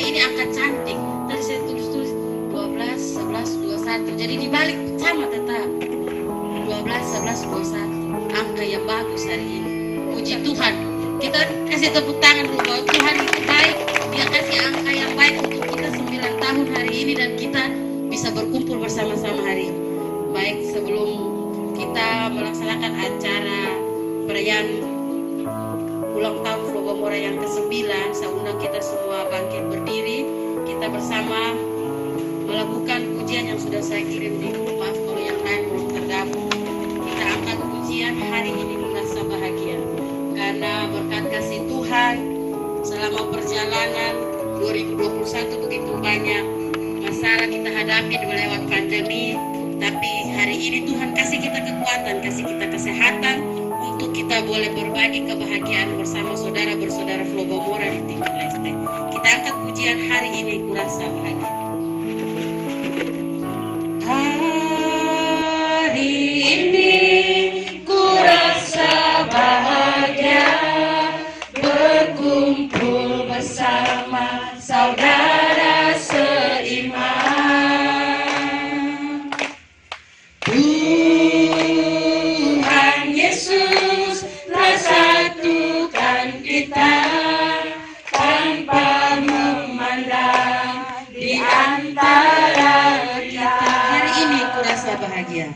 ini angka cantik. Tadi saya tulis 12, 11, 21. Jadi dibalik sama tetap 12, 11, 21. Angka yang bagus hari ini. Puji Tuhan. Kita kasih tepuk tangan dulu bahwa Tuhan itu baik. Dia kasih angka yang baik untuk kita 9 tahun hari ini dan kita bisa berkumpul bersama-sama hari ini. Baik, sebelum kita melaksanakan acara perayaan ulang tahun Flobomora yang ke-9, saya undang kita semua bangkit berdiri. Kita bersama melakukan pujian yang sudah saya kirim di grup. Maaf kalau yang lain belum tergabung. Kita angkat pujian hari ini merasa bahagia karena berkat kasih Tuhan selama perjalanan 2021 begitu banyak masalah kita hadapi lewat pandemi, tapi hari ini Tuhan kasih kita kekuatan, kasih kita kesehatan untuk kita boleh berbagi kebahagiaan bersama saudara-bersaudara Flobomora di Timor Leste. Kita angkat pujian hari ini, kurasa bahagia. Hari ini kurasa bahagia berkumpul bersama saudara seiman. Tuhan Yesus telah satukan kita tanpa memandang di antara kita. Hari ini kurasa bahagia.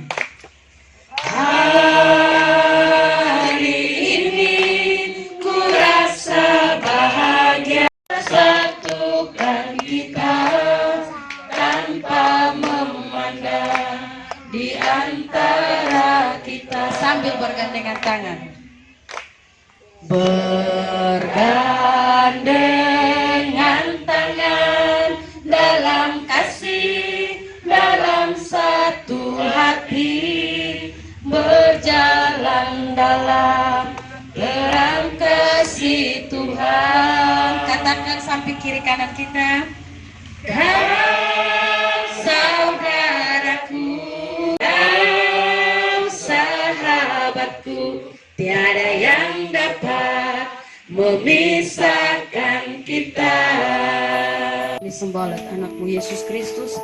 Hari ini kurasa bahagia satukan kita tanpa memandang di antara kita. Sambil bergandengan tangan. Bergandengan tangan dalam kasih, dalam satu hati, berjalan dalam terang kasih Tuhan. Katakan sampai kiri kanan kita. Kau saudaraku, kau sahabatku, tiada yang dapat memisahkan kita. Ini sembalat anakmu Yesus Kristus.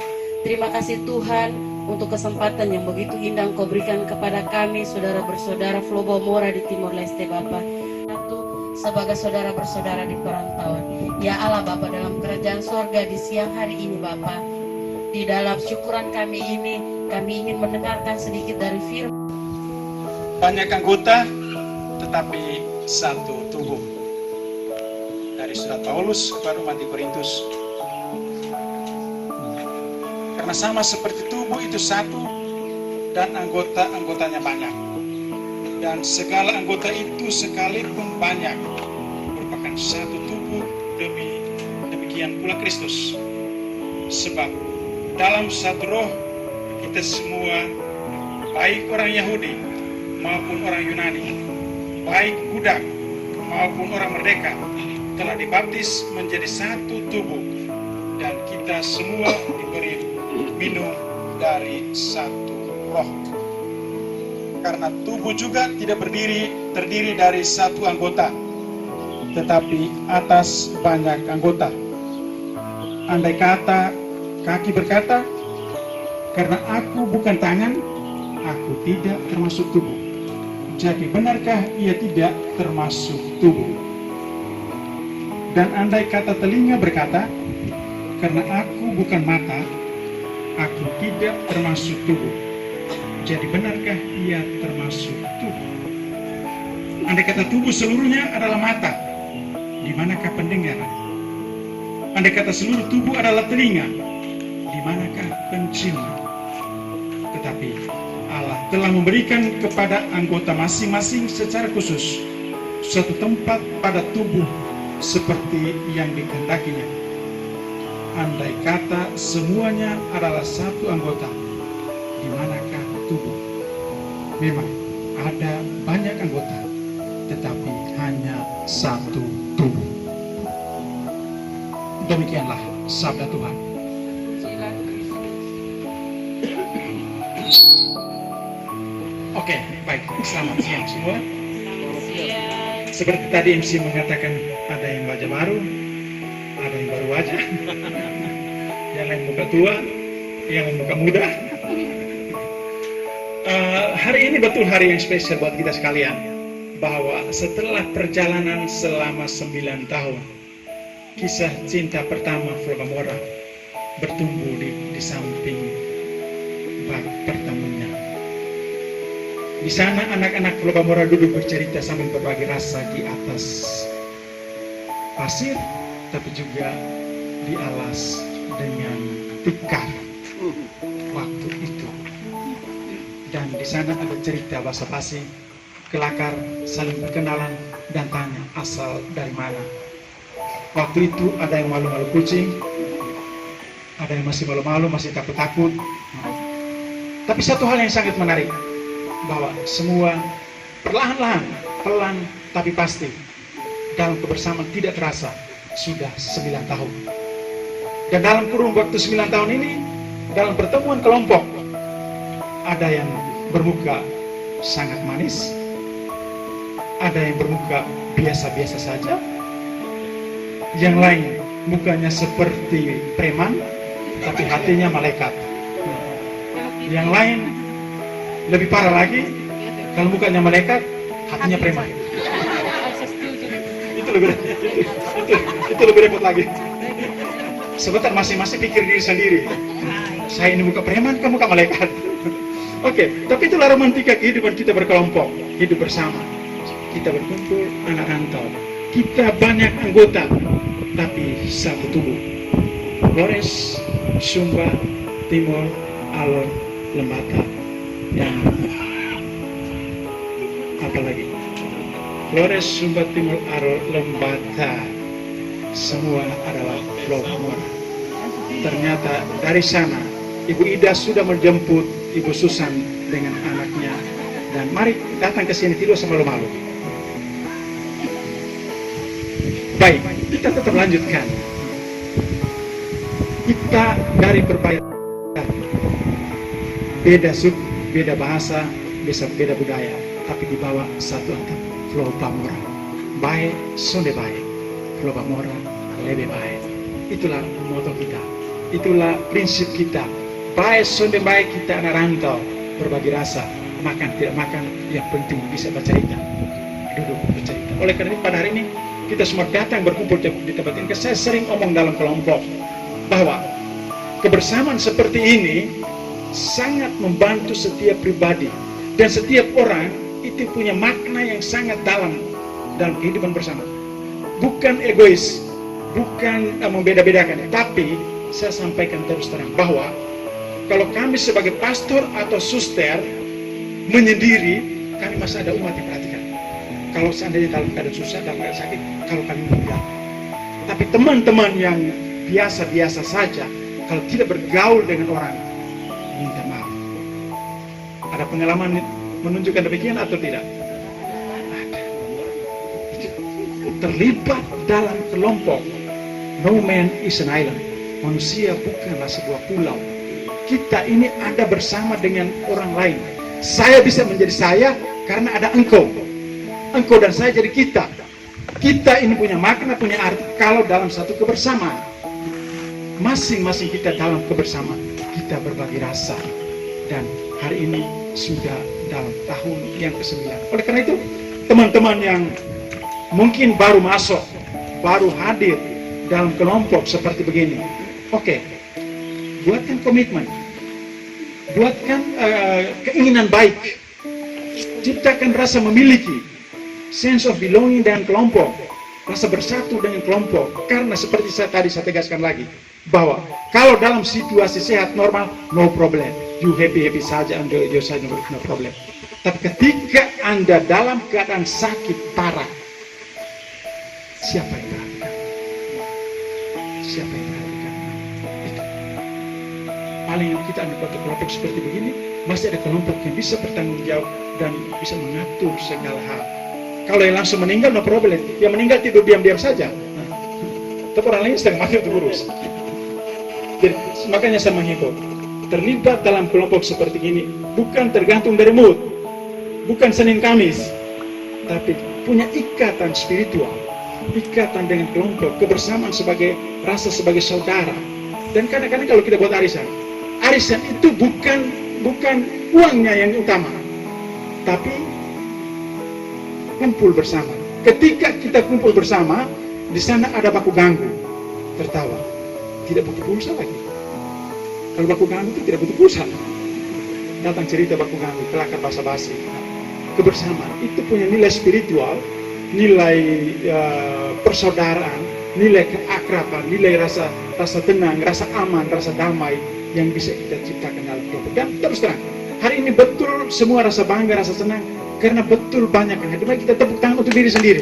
Terima kasih Tuhan untuk kesempatan yang begitu indah Engkau berikan kepada kami, saudara bersaudara Flobomora di Timor Leste, Bapa. Sebagai saudara bersaudara di perantauan. Ya Allah Bapa, dalam kerajaan sorga di siang hari ini Bapa, di dalam syukuran kami ini, kami ingin mendengarkan sedikit dari firman. Banyak anggota, tetapi satu tubuh. Dari surat Paulus kepada umat di Korintus. Karena sama seperti tubuh itu satu dan anggota-anggotanya banyak. Dan segala anggota itu sekalipun banyak merupakan satu tubuh, demikian pula Kristus. Sebab dalam satu roh kita semua, baik orang Yahudi maupun orang Yunani, baik budak maupun orang merdeka, telah dibaptis menjadi satu tubuh, dan kita semua diberi minum dari satu roh. Karena tubuh juga tidak terdiri dari satu anggota, tetapi atas banyak anggota. Andai kata kaki berkata, karena aku bukan tangan, aku tidak termasuk tubuh. Jadi benarkah ia tidak termasuk tubuh? Dan andai kata telinga berkata, karena aku bukan mata, aku tidak termasuk tubuh. Jadi benarkah ia termasuk tubuh? Andai kata tubuh seluruhnya adalah mata, di manakah pendengar? Andai kata seluruh tubuh adalah telinga, di manakah penciuman? Tetapi Allah telah memberikan kepada anggota masing-masing secara khusus suatu tempat pada tubuh seperti yang dikehendakinya. Andai kata semuanya adalah satu anggota, di manakah tubuh? Memang ada banyak anggota, tetapi hanya satu tubuh. Demikianlah sabda Tuhan. Oke, baik. Selamat siang semua. Seperti tadi MC mengatakan, ada yang wajah baru, ada yang baru tua aja. Yang lain muka tua, yang lain muka muda. Hari ini betul hari yang spesial buat kita sekalian, bahwa setelah perjalanan selama 9 tahun, kisah cinta pertama Flobamora bertumbuh di samping bak pertemunya. Di sana anak-anak Flobamora duduk bercerita sambil berbagi rasa di atas pasir, tapi juga di alas dengan tikar waktu itu. Dan di sana ada cerita basa-basi, kelakar, saling berkenalan, dan tanya asal dari mana. Waktu itu ada yang malu-malu kucing, ada yang masih malu-malu, masih takut-takut. Tapi satu hal yang sangat menarik, bahwa semua perlahan-lahan, pelan tapi pasti, dalam kebersamaan tidak terasa sudah 9 tahun. Dan dalam kurun waktu 9 tahun ini, dalam pertemuan kelompok, ada yang bermuka sangat manis, ada yang bermuka biasa-biasa saja, yang lain mukanya seperti preman, tapi hatinya malaikat. Yang lain lebih parah lagi, kalau mukanya malaikat, hatinya preman. Itu lebih repot lagi. Sebentar masing-masing pikir diri sendiri. Saya ini muka preman, kamu muka malaikat. Oke, tapi itulah romantika kehidupan kita berkelompok, hidup bersama. Kita berkumpul, anak rantau. Kita banyak anggota, tapi satu tubuh. Flores, Sumba, Timor, Alor, Lembata, yang apa lagi? Flores, Sumba, Timor, Alor, Lembata, semua adalah Flobamora. Ternyata dari sana Ibu Ida sudah menjemput Ibu Susan dengan anaknya, dan mari datang ke sini, tidak usah malu-malu. Baik, kita tetap lanjutkan. Kita dari berbagai beda suku, beda bahasa, beda budaya, tapi di bawah satu atap Flobamora. Baik, sonde baik. Flobamora lebih baik. Itulah moto kita. Itulah prinsip kita. Baik, sonde baik, kita anak rantau, berbagi rasa, makan tidak makan, yang penting bisa bercerita, duduk bercerita. Oleh karena itu pada hari ini kita semua datang berkumpul di tempat ini. Saya sering omong dalam kelompok bahwa kebersamaan seperti ini sangat membantu setiap pribadi, dan setiap orang itu punya makna yang sangat dalam kehidupan bersama. Bukan egois, bukan membeda-bedakan, tapi saya sampaikan terus terang bahwa kalau kami sebagai pastor atau suster menyendiri, kami masih ada umat yang perhatikan. Kalau seandainya dalam keadaan susah, dalam keadaan sakit, kalau kami meninggal. Tapi teman-teman yang biasa-biasa saja, kalau tidak bergaul dengan orang, minta maaf. Ada pengalaman menunjukkan demikian atau tidak? Ada. Terlibat dalam kelompok. No man is an island. Manusia bukanlah sebuah pulau. Kita ini ada bersama dengan orang lain. Saya bisa menjadi saya karena ada engkau. Engkau dan saya jadi kita. Kita ini punya makna, punya arti kalau dalam satu kebersamaan. Masing-masing kita dalam kebersamaan, kita berbagi rasa. Dan hari ini sudah dalam tahun yang ke-9. Oleh karena itu, teman-teman yang mungkin baru masuk, baru hadir dalam kelompok seperti begini, oke, buatkan komitmen, buatkan keinginan baik, ciptakan rasa memiliki, sense of belonging dengan kelompok, rasa bersatu dengan kelompok. Karena seperti saya tegaskan lagi, bahwa kalau dalam situasi sehat normal, no problem, you happy saja, enjoy saja, no problem. Tapi ketika Anda dalam keadaan sakit parah, siapa yang perhatikan? Siapa yang perhatikan? Itu. Paling kita ada kelompok seperti begini, masih ada kelompok yang bisa bertanggung jawab dan bisa mengatur segala hal. Kalau yang langsung meninggal, no problem. Yang meninggal tidur diam-diam saja. Tapi orang lain sedang mati untuk urus. Jadi, makanya saya menghimbau, terlibat dalam kelompok seperti ini bukan tergantung dari mood, bukan Senin Kamis, tapi punya ikatan spiritual, ikatan dengan kelompok, kebersamaan sebagai rasa sebagai saudara. Dan kadang-kadang kalau kita buat arisan itu bukan uangnya yang utama, tapi kumpul bersama. Ketika kita kumpul bersama, di sana ada baku ganggu, tertawa, tidak butuh pulsa lagi. Kalau baku ganggu itu tidak butuh pulsa. Datang cerita baku ganggu, kelakar basa-basi. Kebersamaan itu punya nilai spiritual, nilai persaudaraan, nilai keakraban, nilai rasa tenang, rasa aman, rasa damai yang bisa kita ciptakan dalam kelompok. Dan terus terang, hari ini betul semua rasa bangga, rasa senang, karena betul banyak yang hadir. Mari kita tepuk tangan untuk diri sendiri.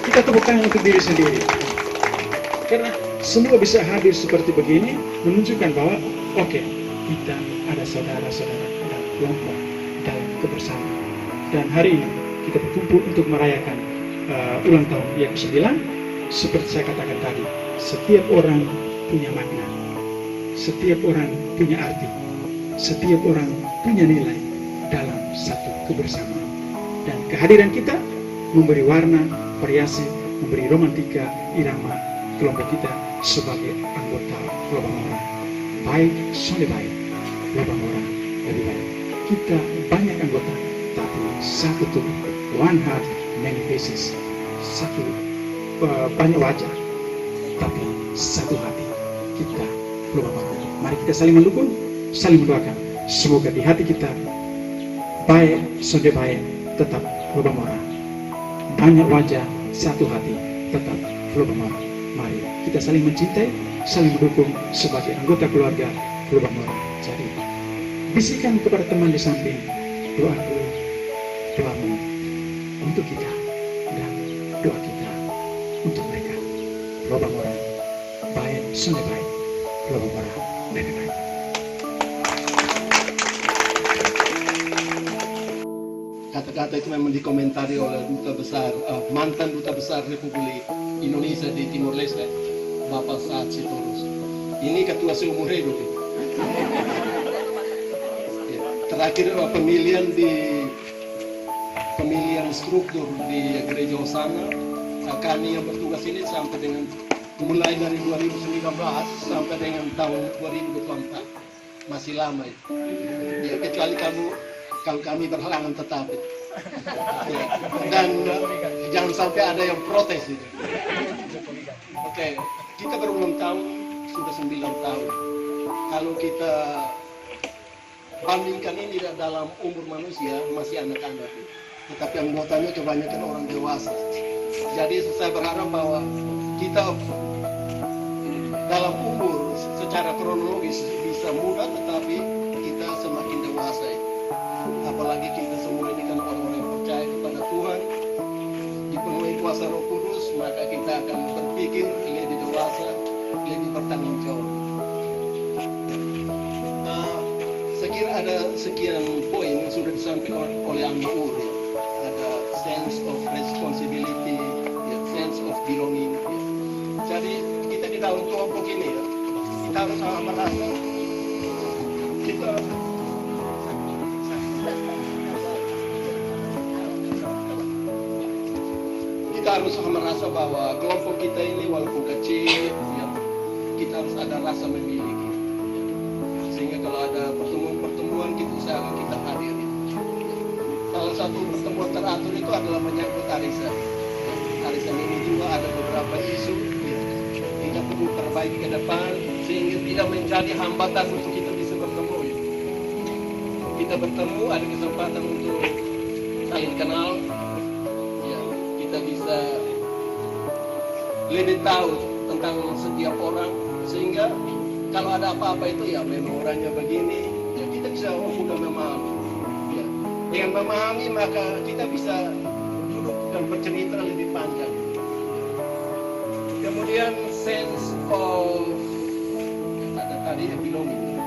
Kita tepuk tangan untuk diri sendiri. Karena semua bisa hadir seperti begini, menunjukkan bahwa oke, kita ada saudara-saudara dalam kelompok, dalam kebersamaan. Dan hari ini kita berkumpul untuk merayakan ulang tahun yang ke-9. Seperti saya katakan tadi, setiap orang punya makna, setiap orang punya arti, setiap orang punya nilai dalam satu kebersamaan. Dan kehadiran kita memberi warna, variasi, memberi romantika, irama kelompok kita sebagai anggota Lobang Orang. Baik, soleh baik, Lobang Orang lebih baik. Kita banyak anggota, tapi satu tubuh, one heart, many faces. Satu banyak wajah, tapi satu hati. Kita Lobang Orang. Mari kita saling mendukung, saling mendoakan. Semoga di hati kita baik, soleh baik, tetap Lobang Orang. Banyak wajah, satu hati, tetap Lobang Orang. Mari kita saling mencintai, saling mendukung sebagai anggota keluarga Lobang Orang. Jadi, bisikan kepada teman di samping, doaku, doamu untuk kita, dan doa kita untuk mereka. Lobang Orang, baik, soleh baik, Lobang Orang, lebih baik. Kata-kata itu memang dikomentari oleh mantan duta besar Republik Indonesia di Timor Leste, Bapak Saad Sitorus. Ini ketua seumur hidup. Ya, terakhir pemilihan struktur di gereja Hosana, kami yang bertugas ini sampai dengan mulai dari 2019 sampai dengan tahun 2024, masih lama itu. Ya, kecuali kalau kami berhalangan tetap. Ya. Dan jangan sampai ada yang protes itu. Oke, kita berulang tahun sudah 9 tahun. Kalau kita bandingkan ini dalam umur manusia masih anak-anak, tetapi anggotanya kebanyakan orang dewasa. Jadi saya berharap bahwa kita dalam umur secara kronologis bisa muda, tetapi kita semakin dewasa. Apalagi kita semua ini kan orang-orang yang percaya kepada Tuhan, dipenuhi kuasa Roh Kudus, maka kita akan berpikir lebih dewasa, lebih bertanggung jawab. Saya kira ada sekian poin yang sudah disampaikan oleh Anggur, ya. Ada sense of responsibility, ya, sense of belonging. Ya. Jadi kita di dalam kelompok ini, ya, kita harus sama merasa kita harus merasa bahwa kelompok kita ini walaupun kecil, ya, kita harus ada rasa memiliki. Sehingga kalau ada pertemuan-pertemuan kita usahakan kita hadiri. Salah satu pertemuan teratur itu adalah menyangkut arisan. Arisan ini juga ada beberapa isu, ya, kita perlu perbaiki ke depan sehingga tidak menjadi hambatan untuk kita bisa bertemu. Ya. Kita bertemu, ada kesempatan untuk saling kenal. Kita bisa lebih tahu tentang setiap orang, sehingga kalau ada apa-apa itu ya memang orangnya begini, ya kita bisa mudah memahami. Ya. Dengan memahami maka kita bisa duduk dan bercerita lebih panjang. Kemudian sense of tadi belonging,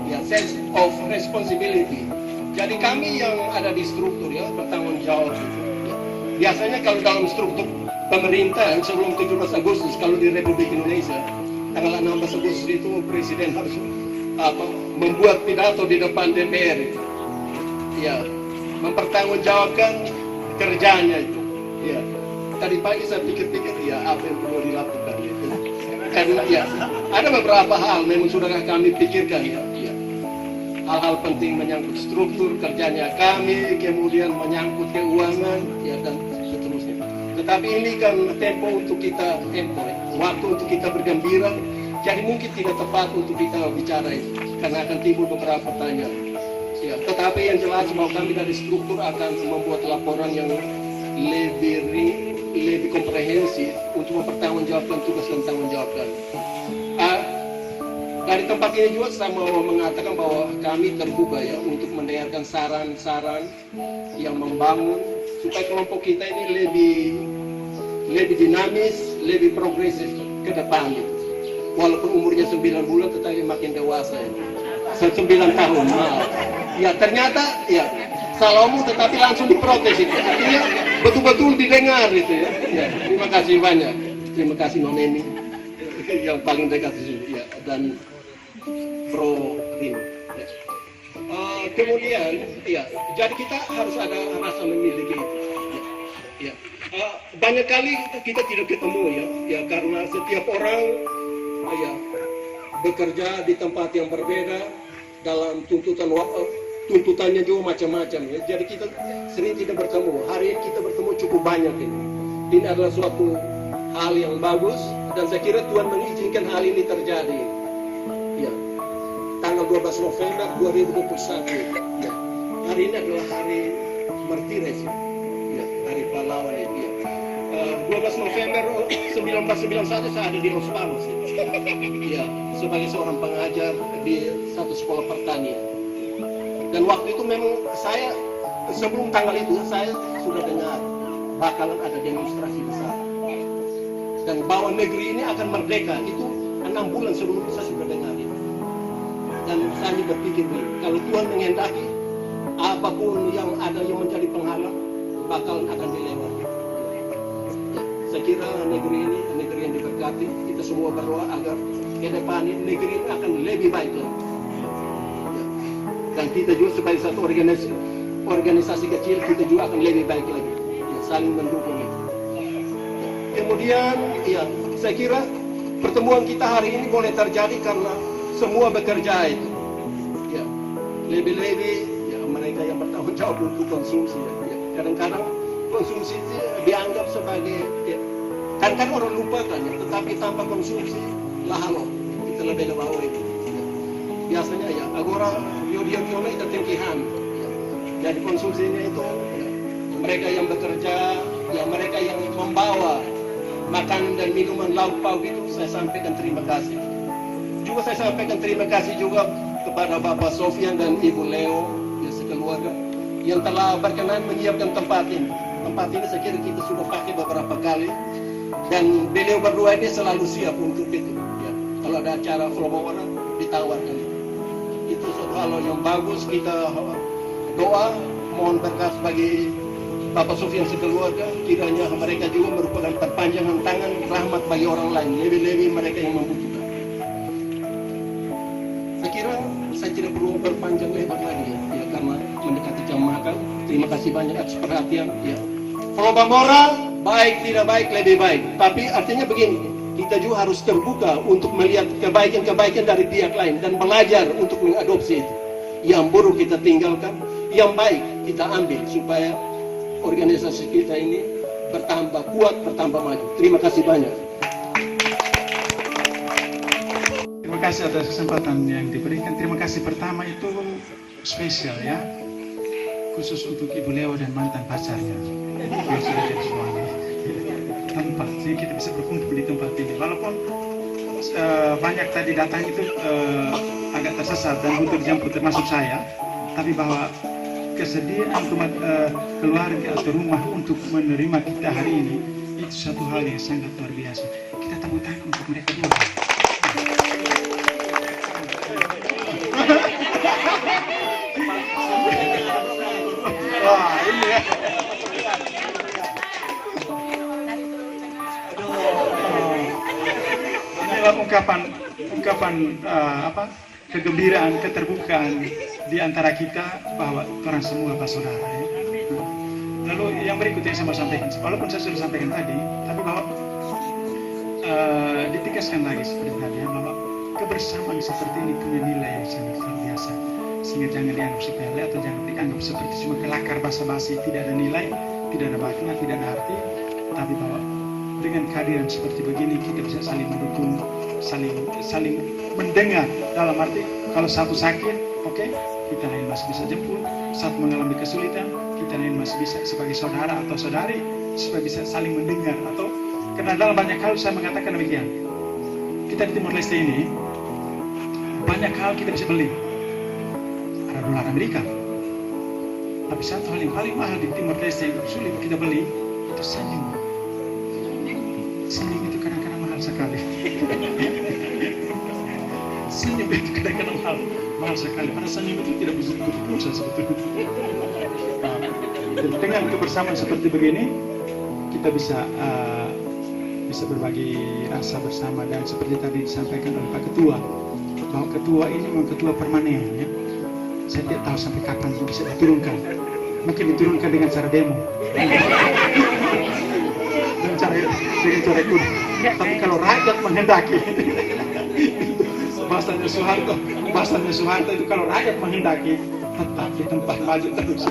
ya sense of responsibility. Jadi kami yang ada di struktur ya bertanggung jawab. Biasanya kalau dalam struktur pemerintah sebelum 17 Agustus, kalau di Republik Indonesia, tanggal 16 Agustus itu Presiden harus membuat pidato di depan DPR, ya, mempertanggungjawabkan kerjanya itu. Ya. tadi pagi saya pikir-pikir ya apa yang perlu dilakukan gitu. Karena ya ada beberapa hal memang sudah kami pikirkan ya. Hal-hal penting menyangkut struktur kerjanya kami, kemudian menyangkut keuangan ya dan seterusnya. Tetapi ini kan tempo untuk kita waktu untuk kita bergembira, jadi mungkin tidak tepat untuk kita bicara itu karena akan timbul beberapa pertanyaan. Ya, tetapi yang jelas bahwa kami dari struktur akan membuat laporan yang lebih komprehensif untuk mempertanggungjawabkan tugas dan tanggung jawab kami. Dari tempat ini juga saya mau mengatakan bahwa kami terbuka ya untuk mendengarkan saran-saran yang membangun supaya kelompok kita ini lebih dinamis, lebih progresif ke depan gitu. Walaupun umurnya 9 bulan tetapi makin dewasa ya. 9 tahun. Nah, ya ternyata ya Salomo tetapi langsung diprotes itu. Artinya betul-betul didengar itu ya. Ya, terima kasih banyak. Terima kasih Noneni yang paling dekat di sini ya dan Pro Rim. Ya. Kemudian ya, jadi kita harus ada rasa memiliki itu. Ya. Ya. Banyak kali kita tidak ketemu ya karena setiap orang ya bekerja di tempat yang berbeda dalam tuntutannya juga macam-macam ya. Jadi kita sering tidak bertemu. Hari ini kita bertemu cukup banyak ini. Ini adalah suatu hal yang bagus dan saya kira Tuhan mengizinkan hal ini terjadi. Ya. Tanggal 12 November 2021. Ya. Hari ini adalah hari Martires ya. Ya, hari pahlawan ya. 12 November 1991 saya ada di Los Palos ya, sebagai seorang pengajar di satu sekolah pertanian. Dan waktu itu memang saya sebelum tanggal itu saya sudah dengar bakalan ada demonstrasi besar. Dan bahwa negeri ini akan merdeka itu 6 bulan sebelum saya sudah dengar itu. Dan saya berpikir kalau Tuhan menghendaki apapun yang ada yang menjadi penghalang bakalan akan dilewati. Saya kira negeri ini negeri yang diberkati. Kita semua berdoa agar ke depan ini negeri ini akan lebih baik lagi. Ya. Dan kita juga sebagai satu organisasi kecil kita juga akan lebih baik lagi. Ya, saling mendukung itu. Ya. Kemudian, ya saya kira pertemuan kita hari ini boleh terjadi karena semua bekerja itu. Ya. Lebih-lebih ya mereka yang bertanggung jawab untuk konsumsi. Ya. Kadang-kadang konsumsi itu dianggap sebagai ya, kan orang lupa kan ya, tetapi tanpa konsumsi lahalo kita lebih bawah itu ya. Biasanya ya agora yono itu tengkihan ya. Jadi konsumsinya itu ya, mereka yang bekerja ya mereka yang membawa makanan dan minuman lauk pauk itu saya sampaikan terima kasih juga saya sampaikan terima kasih juga kepada Bapak Sofian dan Ibu Leo ya sekeluarga yang telah berkenan menyiapkan tempat ini. Tempat ini saya kira kita sudah pakai beberapa kali dan beliau berdua ini selalu siap untuk itu ya. Kalau ada acara Flomora ditawarkan itu suatu hal yang bagus. Kita doa mohon berkat bagi Bapak Sofian sekeluarga, kiranya mereka juga merupakan perpanjangan tangan rahmat bagi orang lain, lebih-lebih mereka yang membutuhkan. Saya kira saya tidak perlu berpanjang lebar lagi ya karena mendekati jam makan. Terima kasih banyak atas perhatian ya. Flomora baik tidak baik lebih baik, tapi artinya begini, kita juga harus terbuka untuk melihat kebaikan-kebaikan dari pihak lain dan belajar untuk mengadopsi itu. Yang buruk kita tinggalkan, yang baik kita ambil supaya organisasi kita ini bertambah kuat, bertambah maju. Terima kasih banyak. Terima kasih atas kesempatan yang diberikan. Terima kasih pertama itu spesial ya, khusus untuk Ibu Leo dan mantan pacarnya yang sudah jadi suami. Tempat, jadi kita bisa berkumpul di tempat ini. Walaupun banyak tadi datang itu agak tersesat dan butuh dijemput termasuk saya, tapi bahwa kesediaan keluarga atau rumah untuk menerima kita hari ini itu satu hal yang sangat luar biasa. Kita tepuk tangan untuk mereka juga. Wah, ini ya. Inilah ungkapan kegembiraan, keterbukaan di antara kita bahwa orang semua Pak Saudara ya. Lalu yang berikutnya yang saya mau sampaikan, walaupun saya sudah sampaikan tadi, tapi bahwa ditegaskan lagi seperti tadi ya, bahwa kebersamaan seperti ini punya nilai yang sangat luar biasa, sehingga jangan dianggap sepele atau jangan dianggap seperti cuma kelakar basa-basi, tidak ada nilai, tidak ada makna, tidak ada arti, tapi bahwa dengan kehadiran seperti begini kita bisa saling mendukung, saling mendengar, dalam arti kalau satu sakit, oke, kita lain masih bisa jemput, saat mengalami kesulitan, kita lain masih bisa sebagai saudara atau saudari supaya bisa saling mendengar. Atau karena dalam banyak hal saya mengatakan demikian, kita di Timor Leste ini banyak hal kita bisa beli, ada dolar Amerika, tapi satu hal yang paling mahal di Timor Leste yang sulit kita beli itu senyum. Senyum itu kadang-kadang mahal sekali. Senyum itu kadang-kadang mahal sekali. Karena senyum itu tidak bisa pulsa sebetulnya. Dan dengan kebersamaan seperti begini, kita bisa berbagi rasa bersama, dan seperti tadi disampaikan oleh Pak Ketua, bahwa Ketua ini memang Ketua permanen. Ya. Saya tidak tahu sampai kapan bisa diturunkan. Mungkin diturunkan dengan cara demo. Dengan cara ikut. Tapi kalau rakyat menghendaki, bahasanya Soeharto itu kalau rakyat menghendaki, tetap di tempat maju terus.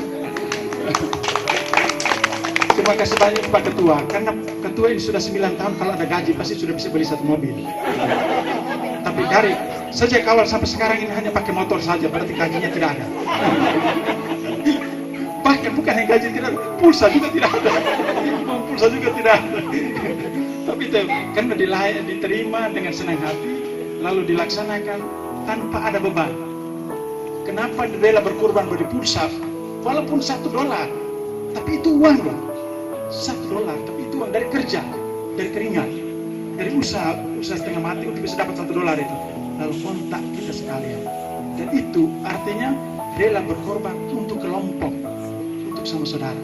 Terima kasih banyak Pak Ketua, karena Ketua ini sudah 9 tahun, kalau ada gaji pasti sudah bisa beli 1 mobil. Tapi dari sejak awal sampai sekarang ini hanya pakai motor saja, berarti gajinya tidak ada. Bahkan bukan yang gaji tidak, pulsa juga tidak ada. Pulsa juga tidak ada. Tapi itu karena diterima dengan senang hati, lalu dilaksanakan tanpa ada beban. Kenapa rela berkorban beri pulsa, walaupun $1, tapi itu uang loh. $1, tapi itu uang dari kerja, dari keringat, dari usaha setengah mati untuk bisa dapat $1 itu. Lalu kontak kita sekalian. Dan itu artinya rela berkorban untuk kelompok, untuk sama saudara.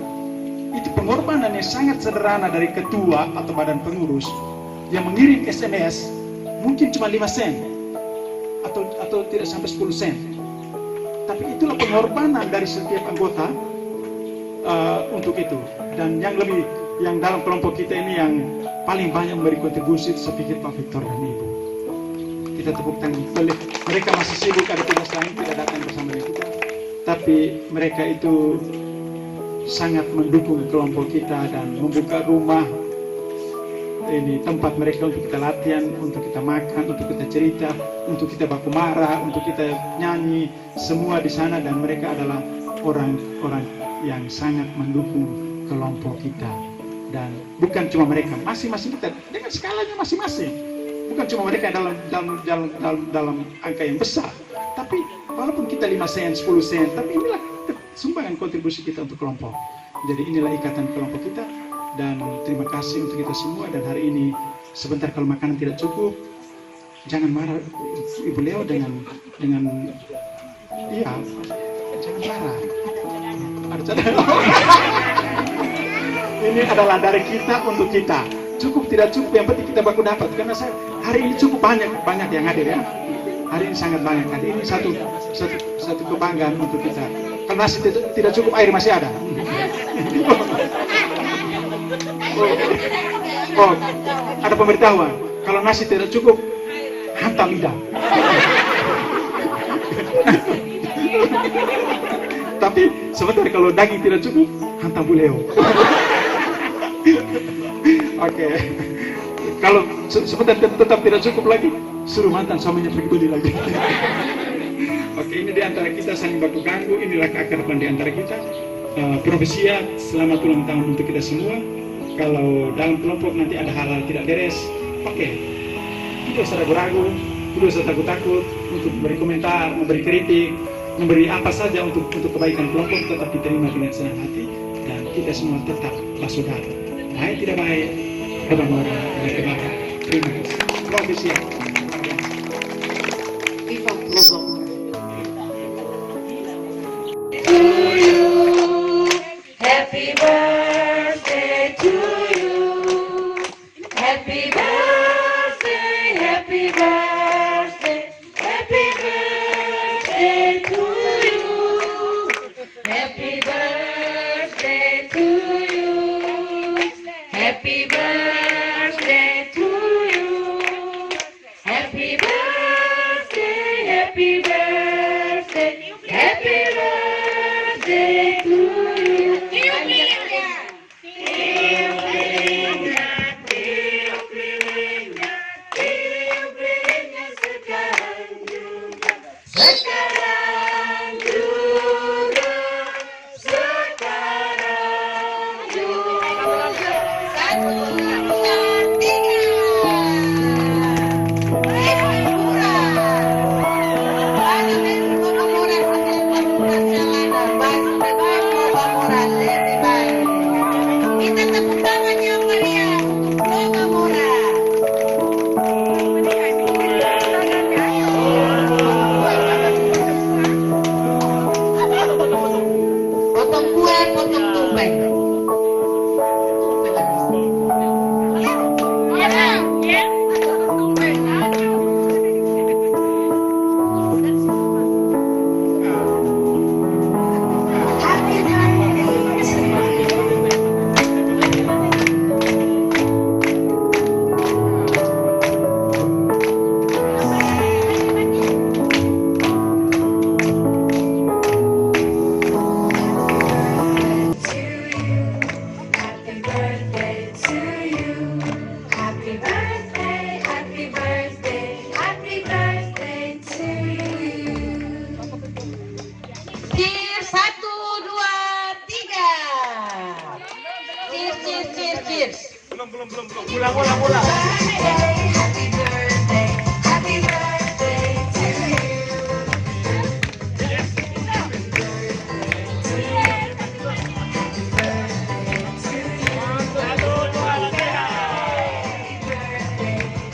Itu pengorbanan yang sangat sederhana dari ketua atau badan pengurus yang mengirim SMS mungkin cuma 5 sen atau tidak sampai 10 sen. Tapi itulah pengorbanan dari setiap anggota untuk itu. Dan yang dalam kelompok kita ini yang paling banyak memberi kontribusi, saya pikir Pak Victor dan Ibu. Kita tepuk tangan. Mereka masih sibuk, ada tugas lain, tidak datang bersama dengan kita. Tapi mereka itu sangat mendukung kelompok kita dan membuka rumah ini, tempat mereka untuk kita latihan, untuk kita makan, untuk kita cerita, untuk kita baku marah, untuk kita nyanyi, semua di sana. Dan mereka adalah orang-orang yang sangat mendukung kelompok kita. Dan bukan cuma mereka, masing-masing kita dengan skalanya masing-masing. Bukan cuma mereka dalam angka yang besar, tapi walaupun kita 5 sen, 10 sen, tapi inilah sumbangan kontribusi kita untuk kelompok. Jadi inilah ikatan kelompok kita. Dan terima kasih untuk kita semua. Dan hari ini sebentar kalau makanan tidak cukup, jangan marah Ibu Leo dengan iya, jangan marah. Ini adalah dari kita untuk kita. Cukup tidak cukup, yang penting kita baku dapat. Karena hari ini cukup banyak yang hadir ya. Hari ini sangat banyak. Hari ini satu kebanggaan untuk kita. Kalau nasi tidak cukup, air masih ada. Oh, ada pemberitahuan. Kalau nasi tidak cukup, hantam lidah. Tapi sebentar kalau daging tidak cukup, hantam buleo. Oke. Kalau sebentar tetap tidak cukup lagi, suruh mantan suaminya pergi beli lagi. Oke, ini di antara kita saling baku ganggu. Inilah keakraban di antara kita. Profesia, selamat ulang tahun untuk kita semua. Kalau dalam kelompok nanti ada hal-hal tidak beres, oke, tidak usah ragu-ragu, tidak usah takut-takut untuk memberi komentar, memberi kritik, memberi apa saja untuk kebaikan kelompok, tetap diterima dengan senang hati. Dan kita semua tetap bersaudara. Baik tidak baik, kebanyakan dan kebanyakan. Terima kasih. Profesia. Viva Global. Happy birthday to you. Happy birthday, happy birthday, happy birthday to you. Happy birthday to Happy birthday to you. Happy birthday, happy birthday, happy birthday to you. Sekarang juga, sekarang juga. Satu, dua, tiga. Kita tepuk tangan yang meriah untuk Nova Mora. Potong kue, potong tumpeng. Happy birthday to you. Happy birthday, happy birthday, happy birthday to you. Cheers, satu, dua, tiga. Cheers, cheers, cheers, cheers. Ulang, ulang, ulang. Happy birthday, happy birthday to you.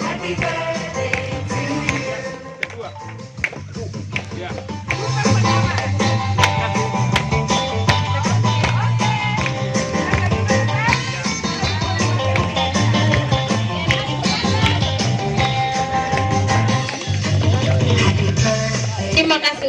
Happy birthday to you. Terima kasih.